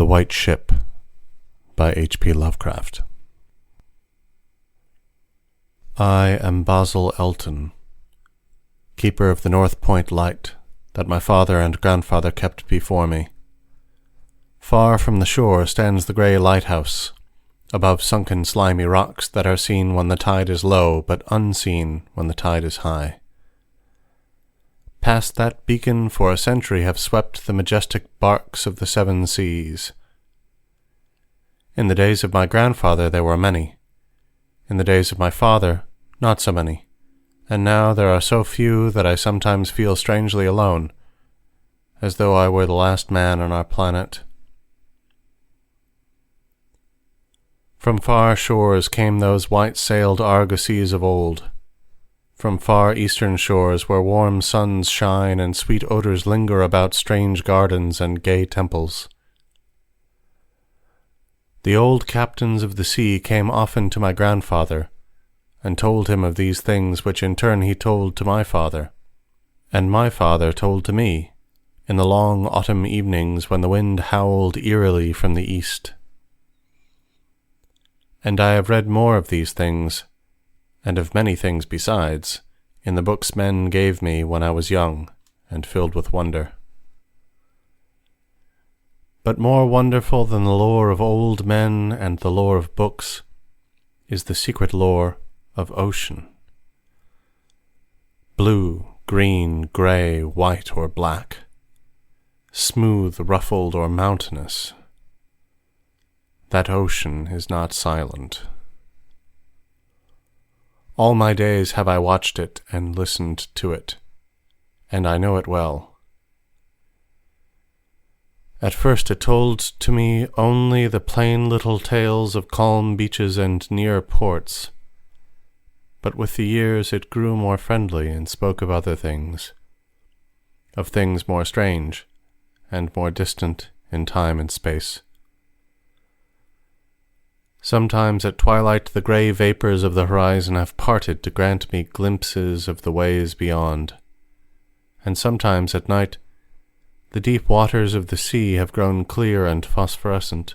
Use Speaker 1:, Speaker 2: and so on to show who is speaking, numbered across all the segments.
Speaker 1: The White Ship by H.P. Lovecraft. I am Basil Elton, keeper of the North Point light that my father and grandfather kept before me. Far from the shore stands the grey lighthouse, above sunken slimy rocks that are seen when the tide is low, but unseen when the tide is high. Past that beacon for a century have swept the majestic barks of the seven seas. In the days of my grandfather there were many. In the days of my father, not so many. And now there are so few that I sometimes feel strangely alone, as though I were the last man on our planet. From far shores came those white-sailed argosies of old, from far eastern shores where warm suns shine and sweet odors linger about strange gardens and gay temples. The old captains of the sea came often to my grandfather, and told him of these things which in turn he told to my father, and my father told to me, in the long autumn evenings when the wind howled eerily from the east. And I have read more of these things, and of many things besides, in the books men gave me when I was young and filled with wonder. But more wonderful than the lore of old men and the lore of books is the secret lore of ocean. Blue, green, grey, white, or black, smooth, ruffled, or mountainous, that ocean is not silent. All my days have I watched it and listened to it, and I know it well. At first it told to me only the plain little tales of calm beaches and near ports, but with the years it grew more friendly and spoke of other things, of things more strange and more distant in time and space. Sometimes at twilight the grey vapours of the horizon have parted to grant me glimpses of the ways beyond, and sometimes at night the deep waters of the sea have grown clear and phosphorescent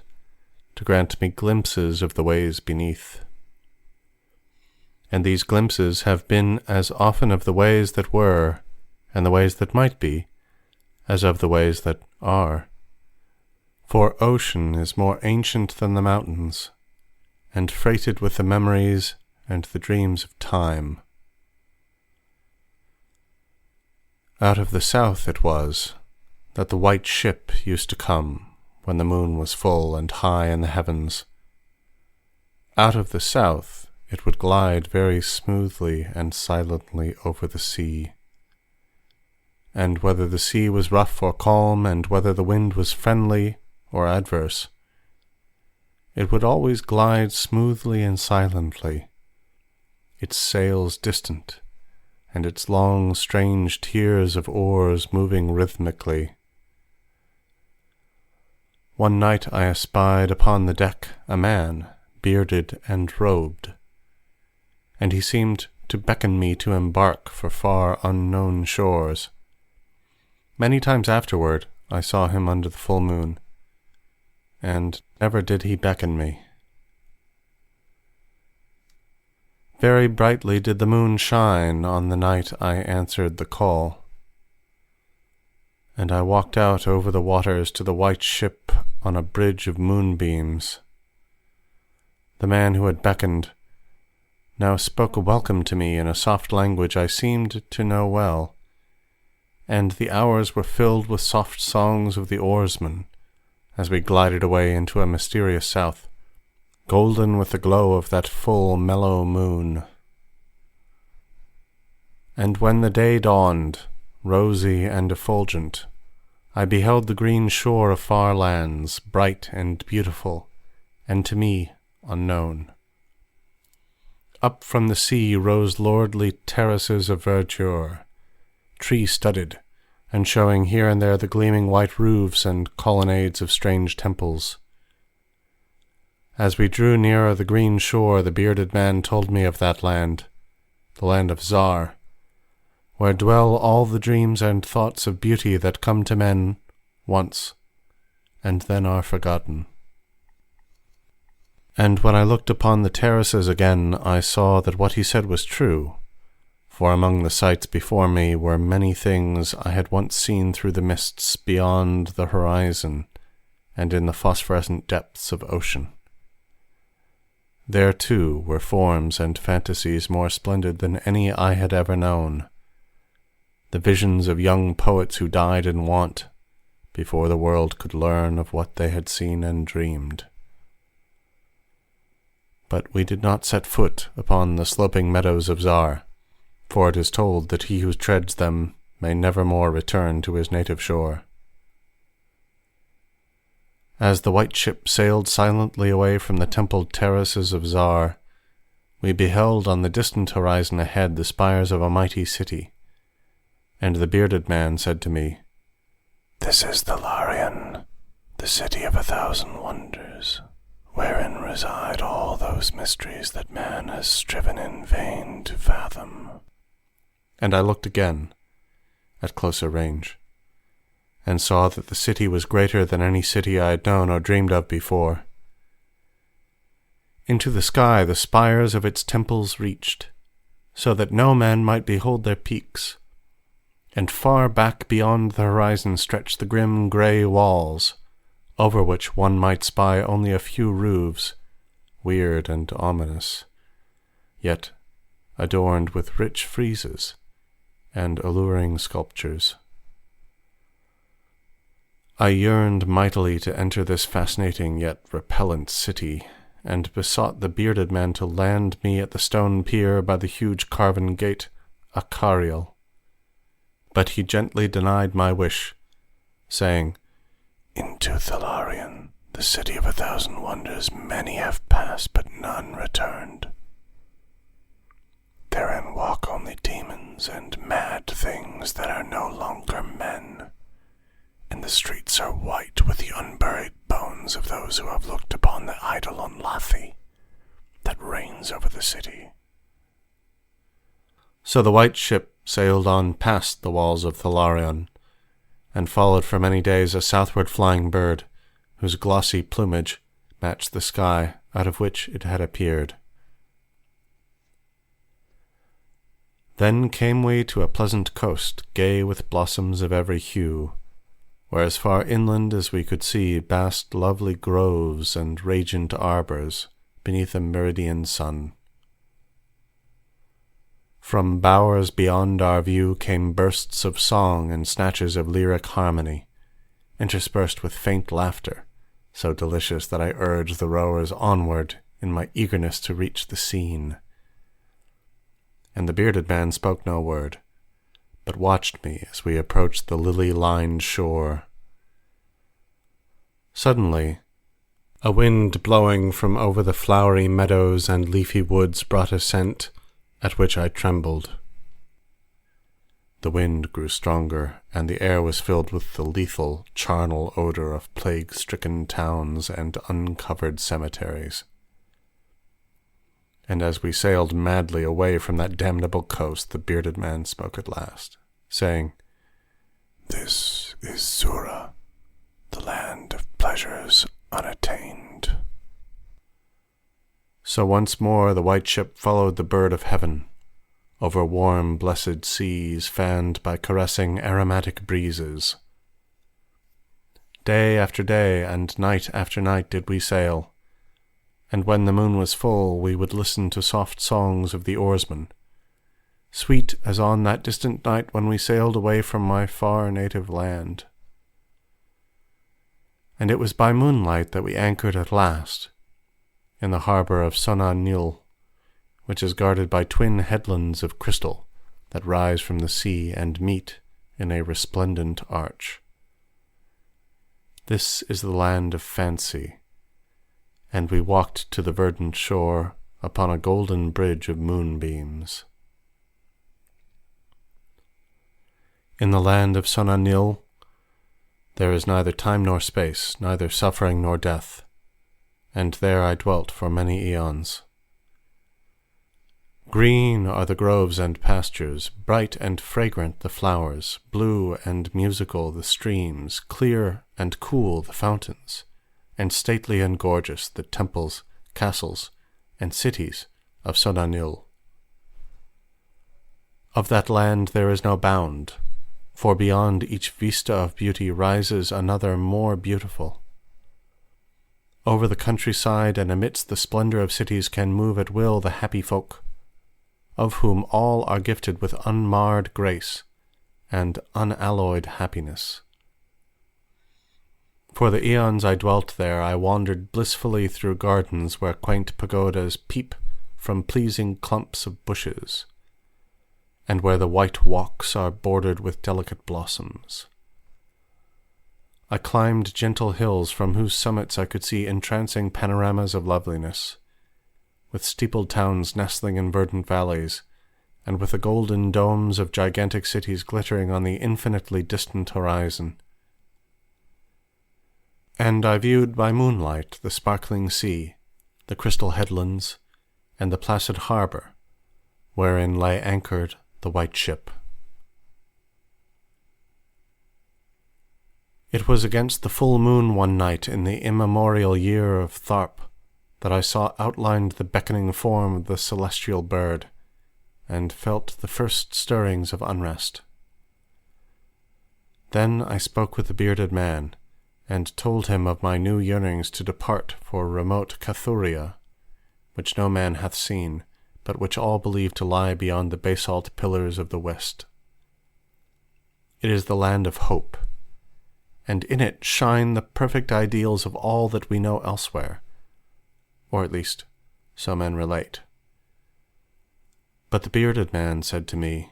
Speaker 1: to grant me glimpses of the ways beneath. And these glimpses have been as often of the ways that were, and the ways that might be, as of the ways that are. For ocean is more ancient than the mountains, and freighted with the memories and the dreams of time. Out of the south it was that the white ship used to come when the moon was full and high in the heavens. Out of the south it would glide very smoothly and silently over the sea. And whether the sea was rough or calm, and whether the wind was friendly or adverse, it would always glide smoothly and silently, its sails distant, and its long, strange tiers of oars moving rhythmically. One night I espied upon the deck a man, bearded and robed, and he seemed to beckon me to embark for far unknown shores. Many times afterward I saw him under the full moon, and never did he beckon me. Very brightly did the moon shine on the night I answered the call, and I walked out over the waters to the white ship on a bridge of moonbeams. The man who had beckoned now spoke a welcome to me in a soft language I seemed to know well, and the hours were filled with soft songs of the oarsmen as we glided away into a mysterious south, golden with the glow of that full, mellow moon. And when the day dawned, rosy and effulgent, I beheld the green shore of far lands, bright and beautiful, and to me unknown. Up from the sea rose lordly terraces of verdure, tree-studded, and showing here and there the gleaming white roofs and colonnades of strange temples. As we drew nearer the green shore, the bearded man told me of that land, the land of Zura, where dwell all the dreams and thoughts of beauty that come to men once and then are forgotten. And when I looked upon the terraces again, I saw that what he said was true, for among the sights before me were many things I had once seen through the mists beyond the horizon and in the phosphorescent depths of ocean. There, too, were forms and fantasies more splendid than any I had ever known, the visions of young poets who died in want before the world could learn of what they had seen and dreamed. But we did not set foot upon the sloping meadows of Zar, for it is told that he who treads them may never more return to his native shore. As the white ship sailed silently away from the templed terraces of Zar, we beheld on the distant horizon ahead the spires of a mighty city, and the bearded man said to me, "This is Tharan, the city of 1,000 wonders, wherein reside all those mysteries that man has striven in vain to fathom." And I looked again, at closer range, and saw that the city was greater than any city I had known or dreamed of before. Into the sky the spires of its temples reached, so that no man might behold their peaks, and far back beyond the horizon stretched the grim grey walls, over which one might spy only a few roofs, weird and ominous, yet adorned with rich friezes and alluring sculptures. I yearned mightily to enter this fascinating yet repellent city, and besought the bearded man to land me at the stone pier by the huge carven gate, Akariel. But he gently denied my wish, saying, "Into Tharan, the city of 1,000 wonders, many have passed, but none returned. Therein walk only demons and mad things that are no longer men, and the streets are white with the unburied bones of those who have looked upon the eidolon Lathi that reigns over the city." So the white ship sailed on past the walls of Tharan, and followed for many days a southward flying bird, whose glossy plumage matched the sky out of which it had appeared. Then came we to a pleasant coast, gay with blossoms of every hue, where as far inland as we could see basked lovely groves and radiant arbours beneath a meridian sun. From bowers beyond our view came bursts of song and snatches of lyric harmony, interspersed with faint laughter, so delicious that I urged the rowers onward in my eagerness to reach the scene. And the bearded man spoke no word, but watched me as we approached the lily-lined shore. Suddenly, a wind blowing from over the flowery meadows and leafy woods brought a scent at which I trembled. The wind grew stronger, and the air was filled with the lethal, charnel odor of plague-stricken towns and uncovered cemeteries. And as we sailed madly away from that damnable coast, the bearded man spoke at last, saying, "This is Zura, the land of pleasures unattained." So once more the white ship followed the bird of heaven, over warm, blessed seas fanned by caressing aromatic breezes. Day after day and night after night did we sail, and when the moon was full we would listen to soft songs of the oarsmen, sweet as on that distant night when we sailed away from my far native land. And it was by moonlight that we anchored at last, in the harbour of Sonan, which is guarded by twin headlands of crystal that rise from the sea and meet in a resplendent arch. This is the land of fancy, and we walked to the verdant shore upon a golden bridge of moonbeams. In the land of Sonan, there is neither time nor space, neither suffering nor death, and there I dwelt for many eons. Green are the groves and pastures, bright and fragrant the flowers, blue and musical the streams, clear and cool the fountains, and stately and gorgeous the temples, castles, and cities of Sonan. Of that land there is no bound, for beyond each vista of beauty rises another more beautiful. Over the countryside and amidst the splendor of cities can move at will the happy folk, of whom all are gifted with unmarred grace and unalloyed happiness. For the eons I dwelt there, I wandered blissfully through gardens where quaint pagodas peep from pleasing clumps of bushes, and where the white walks are bordered with delicate blossoms. I climbed gentle hills from whose summits I could see entrancing panoramas of loveliness, with steepled towns nestling in verdant valleys, and with the golden domes of gigantic cities glittering on the infinitely distant horizon. And I viewed by moonlight the sparkling sea, the crystal headlands, and the placid harbour, wherein lay anchored the white ship. It was against the full moon one night in the immemorial year of Tharp that I saw outlined the beckoning form of the celestial bird, and felt the first stirrings of unrest. Then I spoke with the bearded man, and told him of my new yearnings to depart for remote Kathoria, which no man hath seen, but which all believe to lie beyond the basalt pillars of the west. It is the land of hope, and in it shine the perfect ideals of all that we know elsewhere, or at least so men relate. But the bearded man said to me,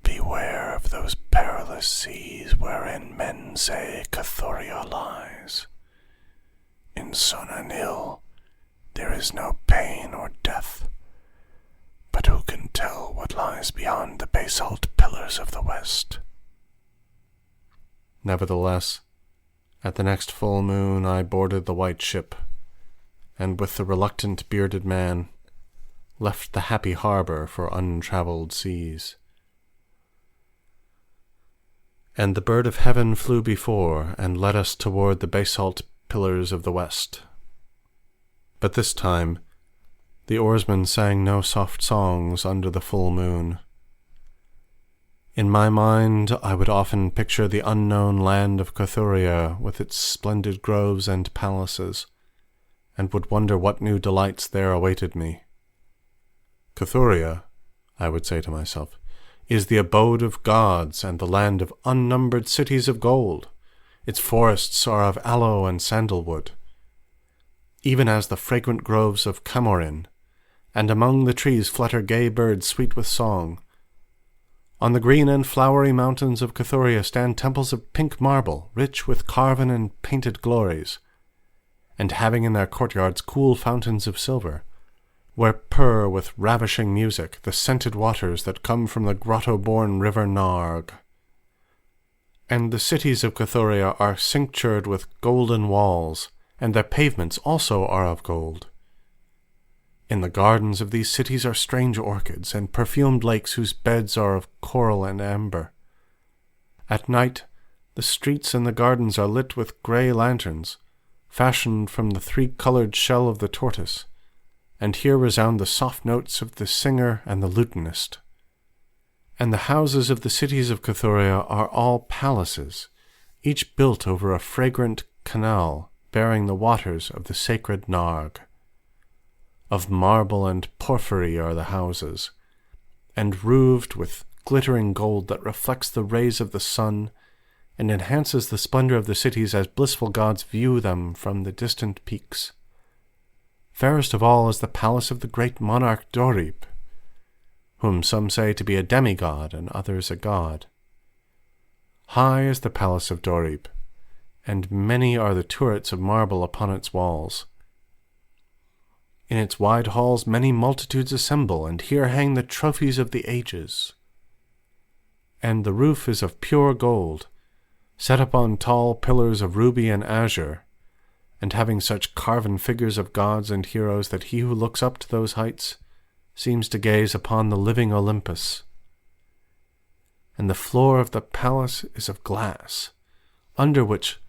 Speaker 1: "Beware of those perilous seas wherein men say Kathoria lies. In Sonan there is no pain or death, but who can tell what lies beyond the basalt pillars of the west?" Nevertheless, at the next full moon I boarded the white ship, and with the reluctant bearded man left the happy harbour for untravelled seas. And the bird of heaven flew before, and led us toward the basalt pillars of the west. But this time the oarsmen sang no soft songs under the full moon. In my mind I would often picture the unknown land of Kathoria with its splendid groves and palaces, and would wonder what new delights there awaited me. Kathoria, I would say to myself, is the abode of gods and the land of unnumbered cities of gold. Its forests are of aloe and sandalwood, even as the fragrant groves of Camorin, and among the trees flutter gay birds sweet with song. On the green and flowery mountains of Kathoria stand temples of pink marble, rich with carven and painted glories, and having in their courtyards cool fountains of silver, where purr with ravishing music the scented waters that come from the grotto-born river Narg. And the cities of Kathoria are cinctured with golden walls, and their pavements also are of gold. In the gardens of these cities are strange orchids, and perfumed lakes whose beds are of coral and amber. At night, the streets and the gardens are lit with grey lanterns, fashioned from the three-coloured shell of the tortoise, and here resound the soft notes of the singer and the lutenist. And the houses of the cities of Kathoria are all palaces, each built over a fragrant canal bearing the waters of the sacred Narg. Of marble and porphyry are the houses, and roofed with glittering gold that reflects the rays of the sun and enhances the splendor of the cities as blissful gods view them from the distant peaks. Fairest of all is the palace of the great monarch Dorib, whom some say to be a demigod and others a god. High is the palace of Dorib, and many are the turrets of marble upon its walls. In its wide halls many multitudes assemble, and here hang the trophies of the ages. And the roof is of pure gold, set upon tall pillars of ruby and azure, and having such carven figures of gods and heroes that he who looks up to those heights seems to gaze upon the living Olympus, and the floor of the palace is of glass, under which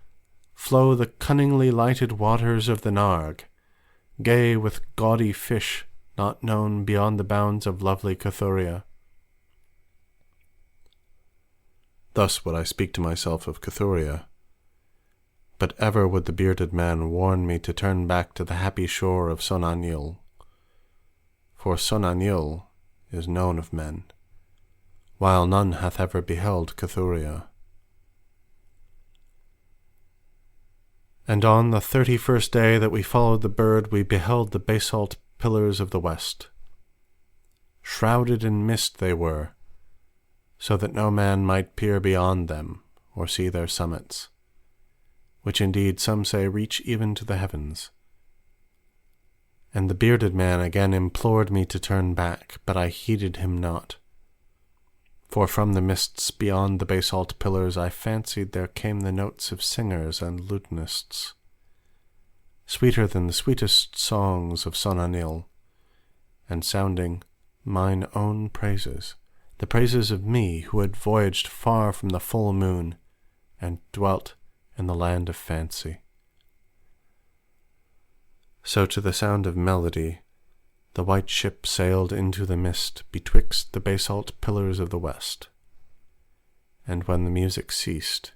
Speaker 1: flow the cunningly lighted waters of the Narg, gay with gaudy fish not known beyond the bounds of lovely Kathoria. Thus would I speak to myself of Kathoria, but ever would the bearded man warn me to turn back to the happy shore of Sonan, for Sonan is known of men, while none hath ever beheld Kathoria. And on the 31st day that we followed the bird, we beheld the basalt pillars of the west. Shrouded in mist they were, so that no man might peer beyond them or see their summits, which indeed some say reach even to the heavens. And the bearded man again implored me to turn back, but I heeded him not. For from the mists beyond the basalt pillars I fancied there came the notes of singers and lutanists, sweeter than the sweetest songs of Sonan, and sounding mine own praises, the praises of me who had voyaged far from the full moon and dwelt in the land of fancy. So to the sound of melody the white ship sailed into the mist betwixt the basalt pillars of the west. And when the music ceased,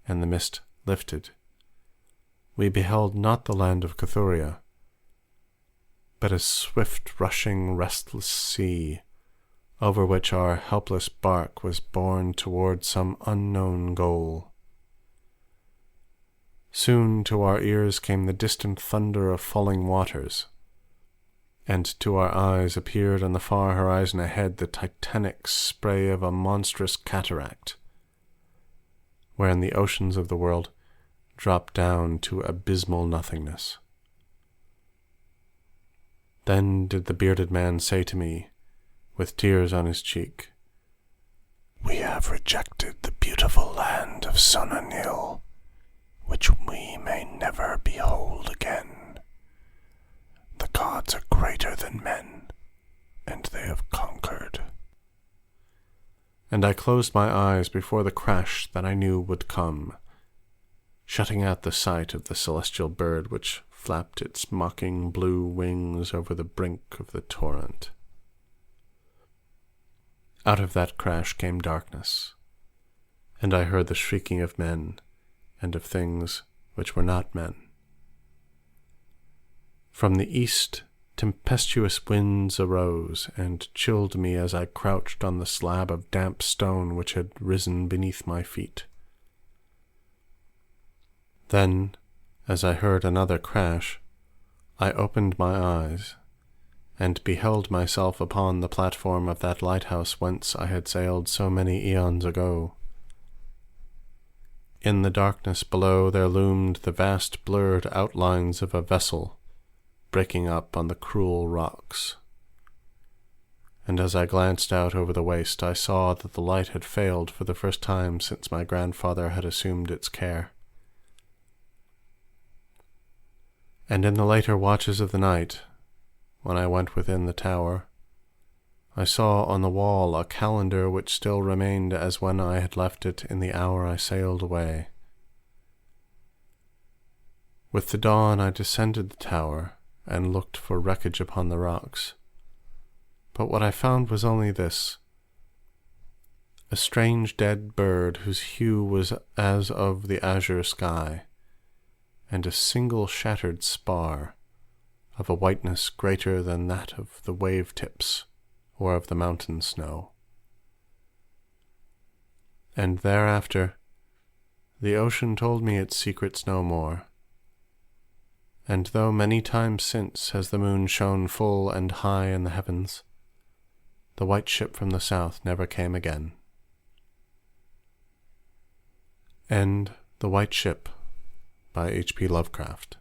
Speaker 1: and the mist lifted, we beheld not the land of Kathoria, but a swift rushing restless sea, over which our helpless bark was borne toward some unknown goal. Soon to our ears came the distant thunder of falling waters, and to our eyes appeared on the far horizon ahead the titanic spray of a monstrous cataract, wherein the oceans of the world drop down to abysmal nothingness. Then did the bearded man say to me, with tears on his cheek, "We have rejected the beautiful land of Sonan, which we may never behold again. The gods are greater than men, and they have conquered." And I closed my eyes before the crash that I knew would come, shutting out the sight of the celestial bird which flapped its mocking blue wings over the brink of the torrent. Out of that crash came darkness, and I heard the shrieking of men and of things which were not men. From the east tempestuous winds arose and chilled me as I crouched on the slab of damp stone which had risen beneath my feet. Then, as I heard another crash, I opened my eyes, and beheld myself upon the platform of that lighthouse whence I had sailed so many eons ago. In the darkness below there loomed the vast blurred outlines of a vessel breaking up on the cruel rocks. And as I glanced out over the waste, I saw that the light had failed for the first time since my grandfather had assumed its care. And in the later watches of the night, when I went within the tower, I saw on the wall a calendar which still remained as when I had left it in the hour I sailed away. With the dawn I descended the tower and looked for wreckage upon the rocks, but what I found was only this: a strange dead bird whose hue was as of the azure sky, and a single shattered spar of a whiteness greater than that of the wave-tips or of the mountain snow. And thereafter the ocean told me its secrets no more, and though many times since has the moon shone full and high in the heavens, the white ship from the south never came again. End The White Ship by H.P. Lovecraft.